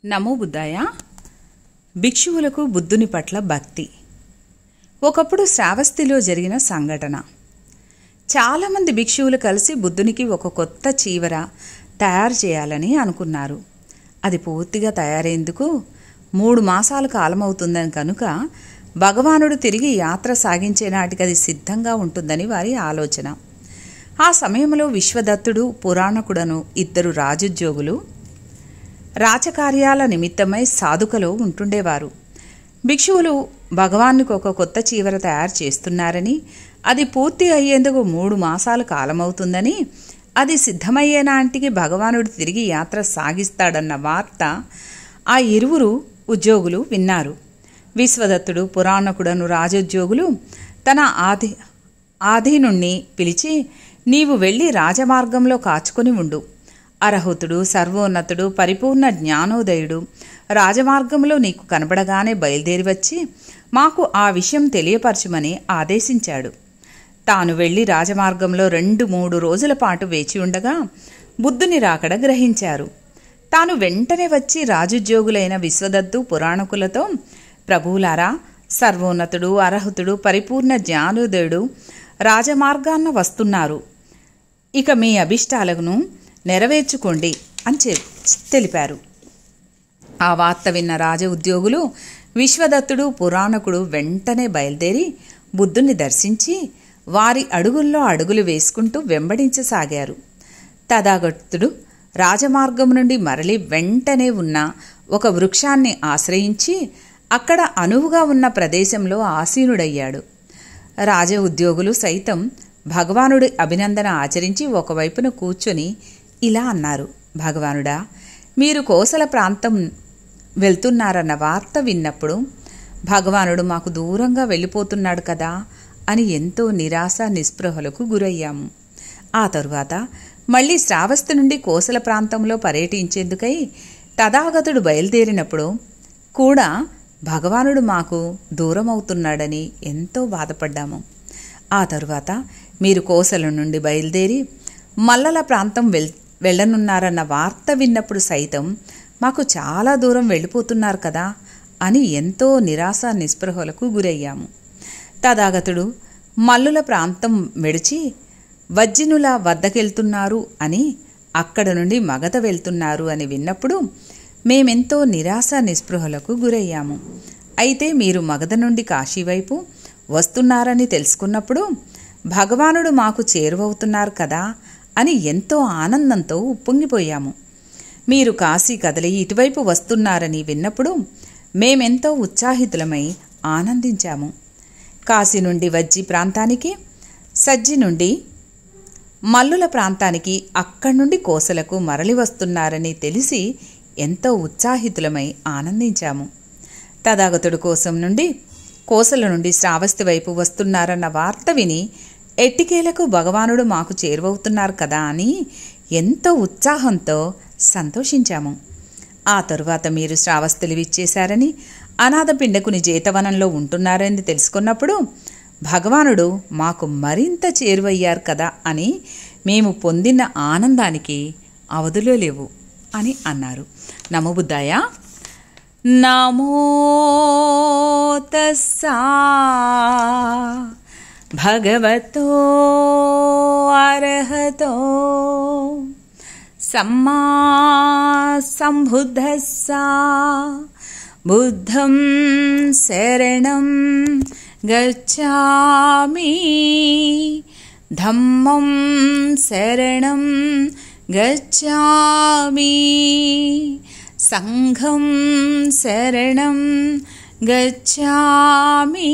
నమో బుద్ధాయ. భిక్షువులకు బుద్ధుని పట్ల భక్తి. ఒకప్పుడు శ్రావస్తిలో జరిగిన సంఘటన. చాలామంది భిక్షువులు కలిసి బుద్ధునికి ఒక కొత్త చీవర తయారు చేయాలని అనుకున్నారు. అది పూర్తిగా తయారేందుకు 3 మాసాల కాలమవుతుందని కనుక భగవానుడు తిరిగి యాత్ర సాగించే నాటికి అది సిద్ధంగా ఉంటుందని వారి ఆలోచన. ఆ సమయంలో విశ్వదత్తుడు, పురాణకుడను 2 రాజోద్యోగులు రాచకార్యాల నిమిత్తమై సాధుకలో ఉంటుండేవారు. భిక్షువులు భగవానునికి ఒక కొత్త చీవర తయారు చేస్తున్నారని, అది పూర్తి అయ్యేందుకు 3 మాసాల కాలమవుతుందని, అది సిద్ధమయ్యే నాటికి భగవానుడు తిరిగి యాత్ర సాగిస్తాడన్న వార్త ఆ 2 ఉద్యోగులు విన్నారు. విశ్వదత్తుడు, పురాణకుడను రాజోద్యోగులు తన ఆధీనుణ్ణి పిలిచి, నీవు వెళ్ళి రాజమార్గంలో కాచుకొని ఉండు. అర్హతుడు, సర్వోన్నతుడు, పరిపూర్ణ జ్ఞానోదయుడు రాజమార్గంలో నీకు కనబడగానే బయలుదేరి వచ్చి మాకు ఆ విషయం తెలియపరచుమని ఆదేశించాడు. తాను వెళ్ళి రాజమార్గంలో 2-3 రోజుల పాటు వేచి ఉండగా బుద్ధుని రాకడ గ్రహించారు. తాను వెంటనే వచ్చి రాజోద్యోగులైన విశ్వదత్తు, పురాణకులతో, ప్రభువులారా, సర్వోన్నతుడు, అర్హతుడు, పరిపూర్ణ జ్ఞానోదయుడు రాజమార్గాన్న వస్తున్నారు. ఇక మీ అభిష్టాలను నెరవేర్చుకోండి అని తెలిపారు. ఆ వార్త విన్న రాజ ఉద్యోగులు, విశ్వదత్తుడు, పురాణకుడు వెంటనే బయలుదేరి బుద్ధుని దర్శించి వారి అడుగుల్లో అడుగులు వేసుకుంటూ వెంబడించసాగారు. తథాగతుడు రాజమార్గం నుండి మరలి వెంటనే ఉన్న ఒక వృక్షాన్ని ఆశ్రయించి అక్కడ అనువుగా ఉన్న ప్రదేశంలో ఆసీనుడయ్యాడు. రాజ ఉద్యోగులు సైతం భగవానుడి అభినందన ఆచరించి ఒకవైపున కూర్చొని ఇలా అన్నారు, భగవానుడా, మీరు కోసల ప్రాంతం వెళ్తున్నారన్న వార్త విన్నప్పుడు భగవానుడు మాకు దూరంగా వెళ్ళిపోతున్నాడు కదా అని ఎంతో నిరాశ నిస్పృహలకు గురయ్యాము. ఆ తరువాత మళ్ళీ శ్రావస్తి నుండి కోసల ప్రాంతంలో పర్యటించేందుకై తథాగతుడు బయలుదేరినప్పుడు కూడా భగవానుడు మాకు దూరమవుతున్నాడని ఎంతో బాధపడ్డాము. ఆ తరువాత మీరు కోసల నుండి బయలుదేరి మల్లల ప్రాంతం వెళ్ళనున్నారన్న వార్త విన్నప్పుడు సైతం మాకు చాలా దూరం వెళ్ళిపోతున్నారు కదా అని ఎంతో నిరాశ నిస్పృహలకు గురయ్యాము. తథాగతుడు మల్లుల ప్రాంతం విడిచి వజ్జినుల వద్దకెళ్తున్నారు అని, అక్కడ నుండి మగధ వెళ్తున్నారు అని విన్నప్పుడు మేమెంతో నిరాశ నిస్పృహలకు గురయ్యాము. అయితే మీరు మగధ నుండి కాశీ వైపు వస్తున్నారని తెలుసుకున్నప్పుడు భగవానుడు మాకు చేరువవుతున్నారు కదా అని ఎంతో ఆనందంతో ఉప్పొంగిపోయాము. మీరు కాశీ కదలి ఇటువైపు వస్తున్నారని విన్నప్పుడు మేమెంతో ఉత్సాహితులమై ఆనందించాము. కాశీ నుండి వజ్జి ప్రాంతానికి, సజ్జి నుండి మల్లుల ప్రాంతానికి, అక్కడి నుండి కోసలకు మరలి వస్తున్నారని తెలిసి ఎంతో ఉత్సాహితులమై ఆనందించాము. తథాగతుడు కోసల నుండి శ్రావస్తి వైపు వస్తున్నారన్న వార్త విని ఎట్టికేలకు భగవానుడు మాకు చేరువవుతున్నారు కదా అని ఎంతో ఉత్సాహంతో సంతోషించాము. ఆ తరువాత మీరు శ్రావస్తిని విచ్చేశారని, అనాథపిండకుని జేతవనంలో ఉంటున్నారని తెలుసుకున్నప్పుడు భగవానుడు మాకు మరింత చేరువయ్యారు కదా అని మేము పొందిన ఆనందానికి అవధులు లేవు అని అన్నారు. నమో బుద్ధాయ. నమో తస్సా భగవతో అర్హతో సమ్మా సంబుద్ధస్సా బుద్ధం శరణం గచ్ఛామి ధమ్మం శరణం గచ్ఛామి సంఘం శరణం గచ్ఛామి.